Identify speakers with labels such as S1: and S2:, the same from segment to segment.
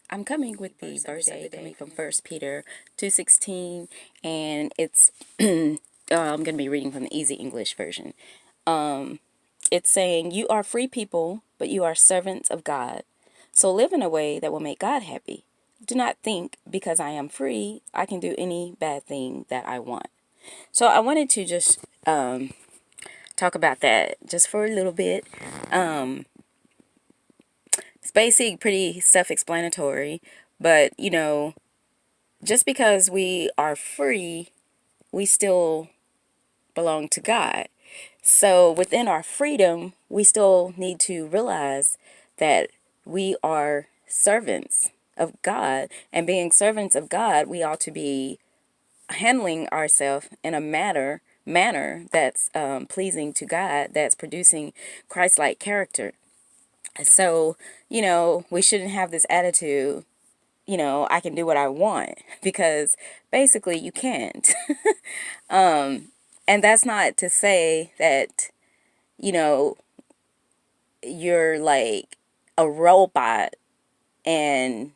S1: I'm coming with the verse of the day from First Peter 2:16, and it's I'm going to be reading from the Easy English version. It's saying, "You are free people, but you are servants of God. So live in a way that will make God happy. Do not think because I am free, I can do any bad thing that I want." So I wanted to just talk about that just for a little bit. It's basic, pretty self-explanatory, but just because we are free, we still belong to God. So within our freedom, we still need to realize that we are servants of God. And being servants of God, we ought to be handling ourselves in a manner that's pleasing to God, that's producing Christ-like character. So, we shouldn't have this attitude, I can do what I want, because basically you can't. And that's not to say that, you know, you're like a robot and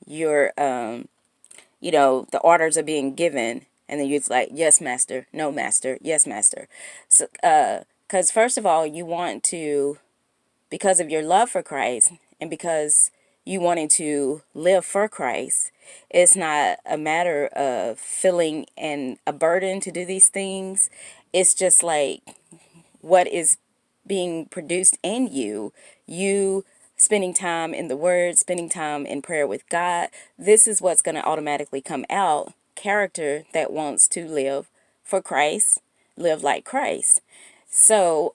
S1: you're, the orders are being given and then you're like, yes, master, no, master, yes, master. So, because first of all, you want to, because of your love for Christ and because you wanting to live for Christ, it's not a matter of feeling and a burden to do these things. It's just like what is being produced in you, you spending time in the Word, spending time in prayer with God. This is what's going to automatically come out. Character that wants to live for Christ, live like Christ. So,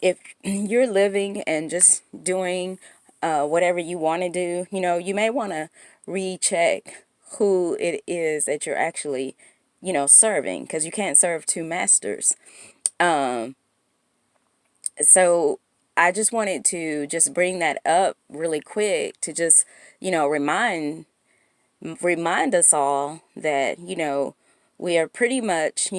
S1: if you're living and just doing whatever you want to do, you may want to recheck who it is that you're actually, serving, because you can't serve two masters. So I just wanted to just bring that up really quick to just, remind us all that, we are pretty much,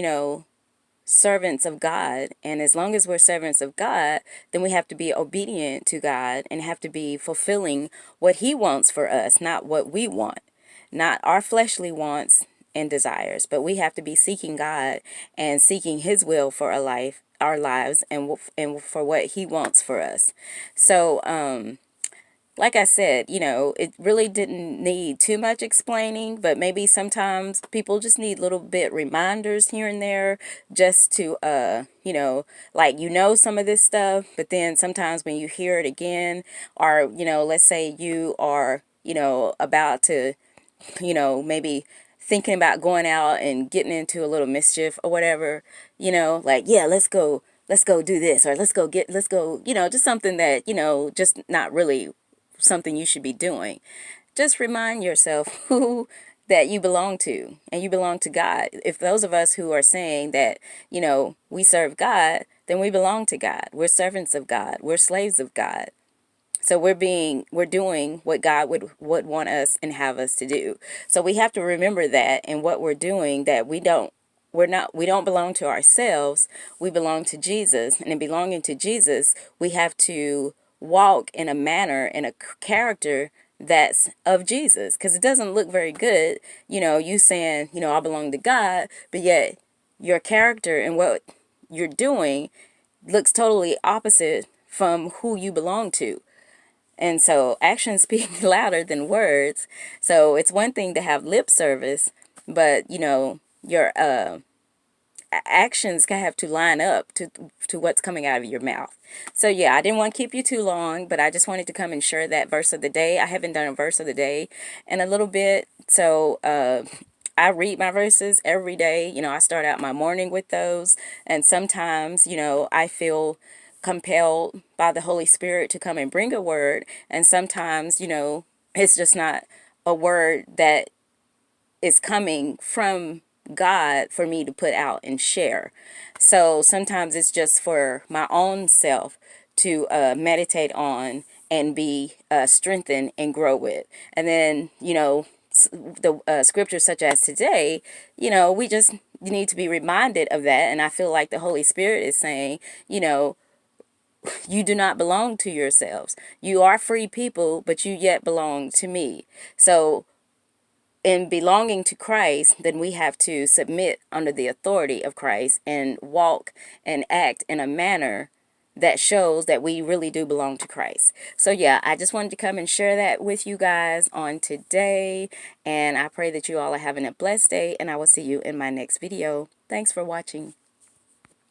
S1: servants of God. And as long as we're servants of God, then we have to be obedient to God and have to be fulfilling what He wants for us, not what we want, not our fleshly wants and desires, but we have to be seeking God and seeking His will for our lives, and for what He wants for us. So, like I said, it really didn't need too much explaining, but maybe sometimes people just need little bit reminders here and there just to, like, some of this stuff, but then sometimes when you hear it again, or, let's say you are, about to, maybe thinking about going out and getting into a little mischief or whatever, like, yeah, let's go do this, or let's go, just something that, just not really something you should be doing. Just remind yourself who that you belong to, and you belong to God. If those of us who are saying that, we serve God, then we belong to God. We're servants of God. We're slaves of God. So we're doing what God would want us and have us to do. So we have to remember that in what we're doing, that we don't belong to ourselves. We belong to Jesus. And in belonging to Jesus, we have to walk in a manner, in a character that's of Jesus. Because it doesn't look very good, you saying, I belong to God, but yet your character and what you're doing looks totally opposite from who you belong to. And so actions speak louder than words. So it's one thing to have lip service, but your actions can have to line up to what's coming out of your mouth. So yeah, I didn't want to keep you too long, but I just wanted to come and share that verse of the day. I haven't done a verse of the day in a little bit. So I read my verses every day. I start out my morning with those, and sometimes, I feel compelled by the Holy Spirit to come and bring a word, and sometimes, it's just not a word that is coming from God for me to put out and share. So sometimes it's just for my own self to meditate on and be strengthened and grow with. And then, the scriptures such as today, we just need to be reminded of that. And I feel like the Holy Spirit is saying, you know, you do not belong to yourselves. You are free people, but you yet belong to me. So in belonging to Christ, then we have to submit under the authority of Christ and walk and act in a manner that shows that we really do belong to Christ. So yeah, I just wanted to come and share that with you guys on today. And I pray that you all are having a blessed day, and I will see you in my next video. Thanks for watching.